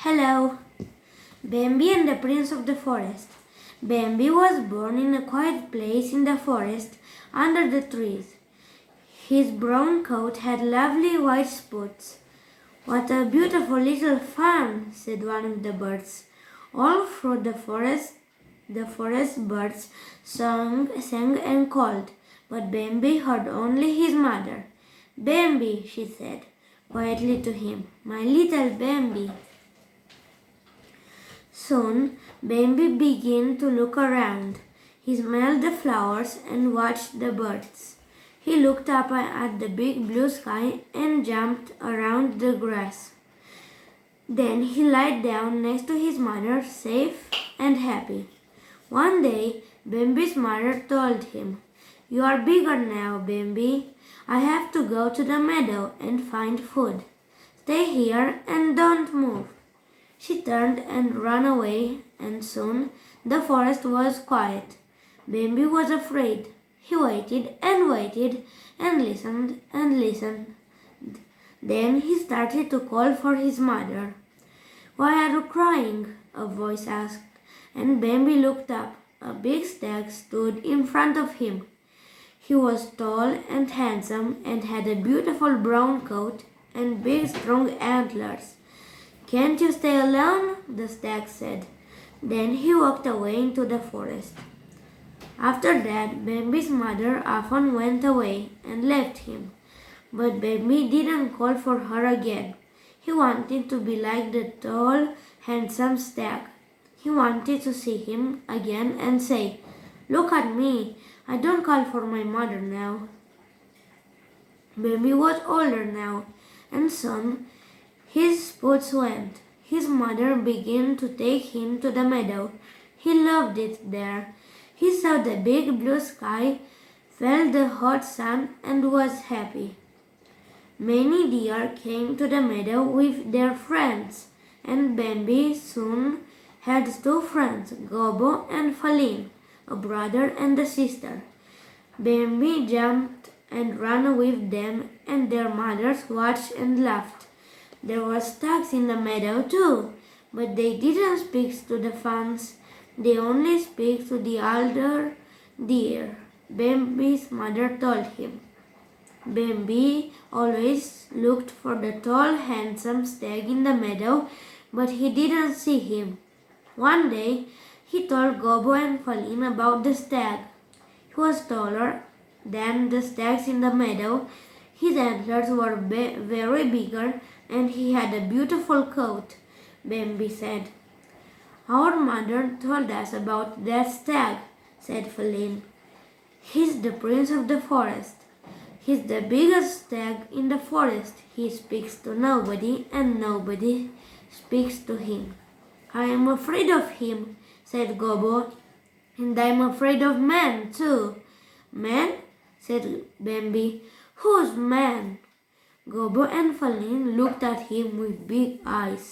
Hello, Bambi and the Prince of the Forest. Bambi was born in a quiet place in the forest under the trees. His brown coat had lovely white spots. What a beautiful little farm, said one of the birds. All through the forest birds sang and called, but Bambi heard only his mother. Bambi, she said quietly to him, my little Bambi. Soon, Bambi began to look around. He smelled the flowers and watched the birds. He looked up at the big blue sky and jumped around the grass. Then he lied down next to his mother, safe and happy. One day, Bambi's mother told him, "You are bigger now, Bambi. I have to go to the meadow and find food. Stay here and don't move." She turned and ran away, and soon the forest was quiet. Bambi was afraid. He waited and waited and listened and listened. Then he started to call for his mother. "Why are you crying?" a voice asked, and Bambi looked up. A big stag stood in front of him. He was tall and handsome and had a beautiful brown coat and big strong antlers. "Can't you stay alone?" the stag said. Then he walked away into the forest. After that, Bambi's mother often went away and left him. But Bambi didn't call for her again. He wanted to be like the tall, handsome stag. He wanted to see him again and say, "Look at me, I don't call for my mother now." Bambi was older now, and soon his spots went. His mother began to take him to the meadow. He loved it there. He saw the big blue sky, felt the hot sun, and was happy. Many deer came to the meadow with their friends, and Bambi soon had two friends, Gobo and Falin, a brother and a sister. Bambi jumped and ran with them, and their mothers watched and laughed. There were stags in the meadow too, but they didn't speak to the fawns. They only speak to the older deer, Bambi's mother told him. Bambi always looked for the tall, handsome stag in the meadow, but he didn't see him. One day, he told Gobo and Falin about the stag. He was taller than the stags in the meadow. His antlers were very bigger, and he had a beautiful coat. Bambi said, "Our mother told us about that stag," said Falin. "He's the prince of the forest. He's the biggest stag in the forest. He speaks to nobody, and nobody speaks to him." "I am afraid of him," said Gobo, "and I am afraid of men too." "Men?" said Bambi. "Who's man?" Gobo and Falin looked at him with big eyes.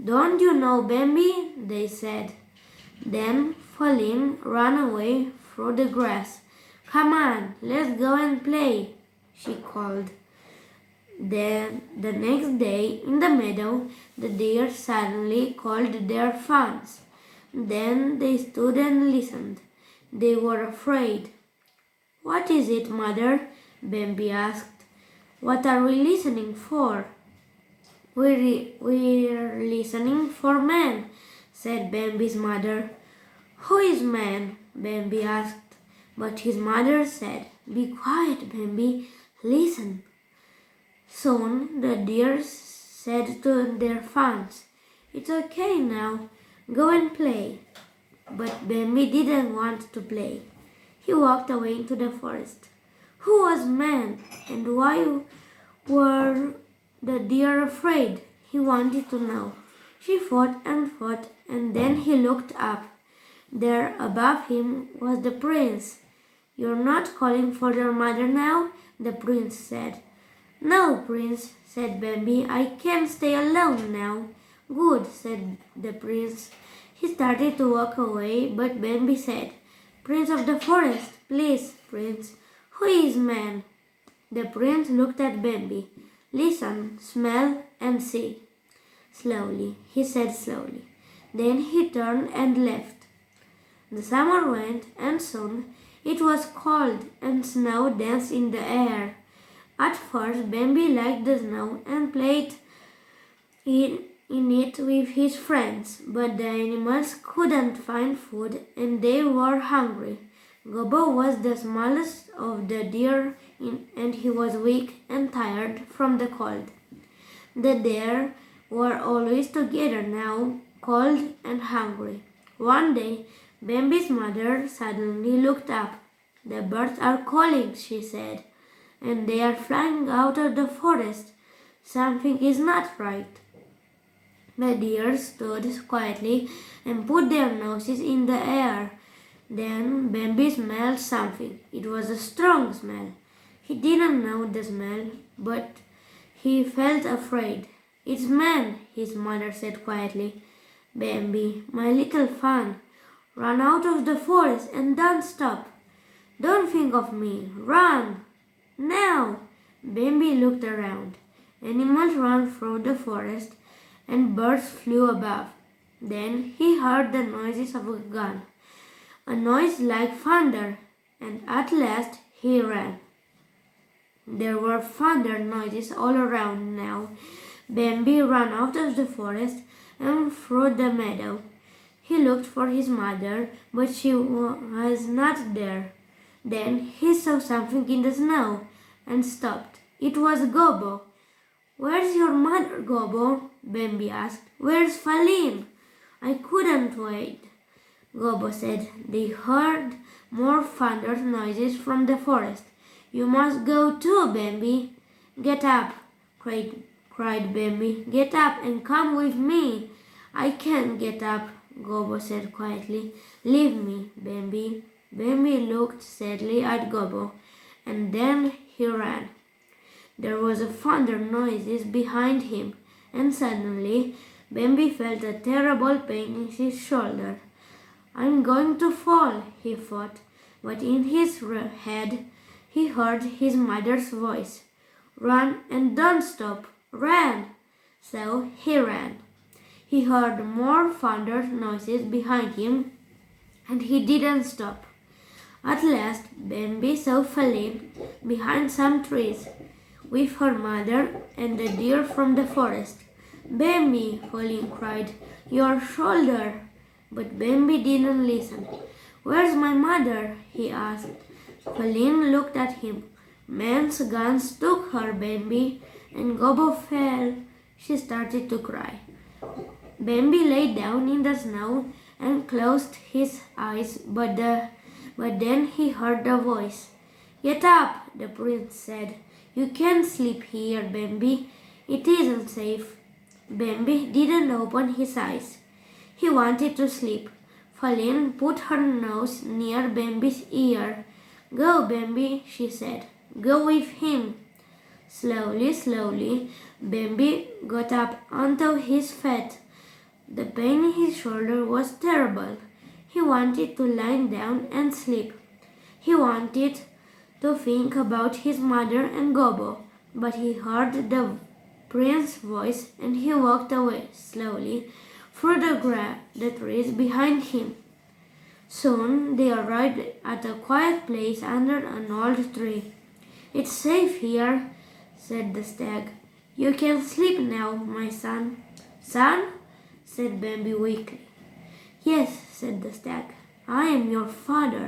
"Don't you know Bambi?" they said. Then Falin ran away through the grass. "Come on, let's go and play," she called. Then the next day in the meadow, the deer suddenly called their fawns. Then they stood and listened. They were afraid. "What is it, mother?" Bambi asked. "What are we listening for?" We're listening for man," said Bambi's mother. "Who is man?" Bambi asked. But his mother said, "Be quiet, Bambi. Listen." Soon the deer said to their fawns, "It's okay now. Go and play." But Bambi didn't want to play. He walked away into the forest. Who was man, and why were the deer afraid? He wanted to know. She fought, and then he looked up. There above him was the prince. "You're not calling for your mother now?" the prince said. "No, prince," said Bambi. "I can't stay alone now." "Good," said the prince. He started to walk away, but Bambi said, "Prince of the forest, please, prince, who is man?" The prince looked at Bambi. "Listen, smell, and see." he said slowly. Then he turned and left. The summer went, and soon it was cold, and snow danced in the air. At first, Bambi liked the snow and played in it with his friends, but the animals couldn't find food and they were hungry. Gobbo was the smallest of the deer and he was weak and tired from the cold. The deer were always together now, cold and hungry. One day, Bambi's mother suddenly looked up. "The birds are calling," she said, "and they are flying out of the forest. Something is not right." The deer stood quietly and put their noses in the air. Then Bambi smelled something. It was a strong smell. He didn't know the smell, but he felt afraid. "It's man," his mother said quietly. "Bambi, my little fawn, run out of the forest and don't stop. Don't think of me. Run! Now!" Bambi looked around. Animals ran through the forest and birds flew above. Then he heard the noises of a gun, a noise like thunder, and at last he ran. There were thunder noises all around now. Bambi ran out of the forest and through the meadow. He looked for his mother, but she was not there. Then he saw something in the snow and stopped. It was Gobbo. "Where's your mother, Gobbo?" Bambi asked. "Where's Faline?" "I couldn't wait," Gobbo said. They heard more thunder noises from the forest. "You must go too, Bambi." "Get up," cried Bambi. "Get up and come with me." "I can't get up," Gobbo said quietly. "Leave me, Bambi." Bambi looked sadly at Gobbo, and then he ran. There was a thunder noises behind him, and suddenly Bambi felt a terrible pain in his shoulder. "I'm going to fall," he thought, but in his head he heard his mother's voice. "Run and don't stop. Run!" So he ran. He heard more thunder noises behind him, and he didn't stop. At last, Bambi saw Faline behind some trees, with her mother and the deer from the forest. "Bambi," Faline cried, "your shoulder!" But Bambi didn't listen. "Where's my mother?" he asked. Faline looked at him. "Men's guns took her, Bambi, and Gobbo fell." She started to cry. Bambi lay down in the snow and closed his eyes, but then he heard a voice. "Get up," the prince said. "You can't sleep here, Bambi. It isn't safe." Bambi didn't open his eyes. He wanted to sleep. Faline put her nose near Bambi's ear. "Go, Bambi," she said. "Go with him." Slowly, Bambi got up onto his feet. The pain in his shoulder was terrible. He wanted to lie down and sleep. He wanted to think about his mother and Gobbo, but he heard the prince's voice and he walked away slowly through the trees behind him. Soon they arrived at a quiet place under an old tree. "It's safe here," said the stag. "You can sleep now, my son." "Son?" said Bambi weakly. "Yes," said the stag. "I am your father."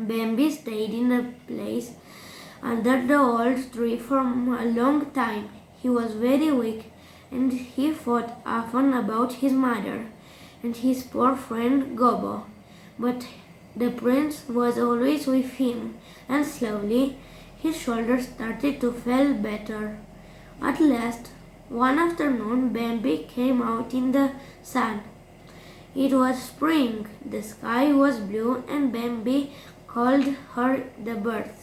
Bambi stayed in the place under the old tree for a long time. He was very weak, and he thought often about his mother and his poor friend Gobbo. But the prince was always with him, and slowly his shoulders started to feel better. At last, one afternoon, Bambi came out in the sun. It was spring, the sky was blue, and Bambi called her the birds.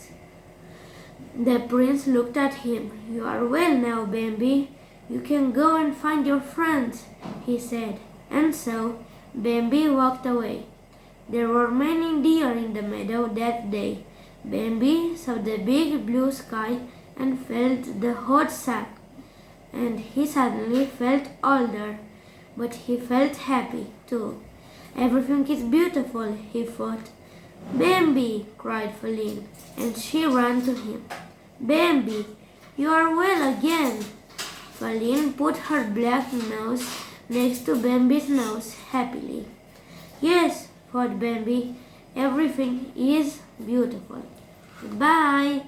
The prince looked at him. "You are well now, Bambi. You can go and find your friends," he said. And so Bambi walked away. There were many deer in the meadow that day. Bambi saw the big blue sky and felt the hot sun. and he suddenly felt older, but he felt happy too. Everything is beautiful, he thought. Bambi, cried Feline, and she ran to him. Bambi, you are well again. Feline put her black nose next to Bambi's nose happily. Yes, thought Bambi, everything is beautiful. Goodbye.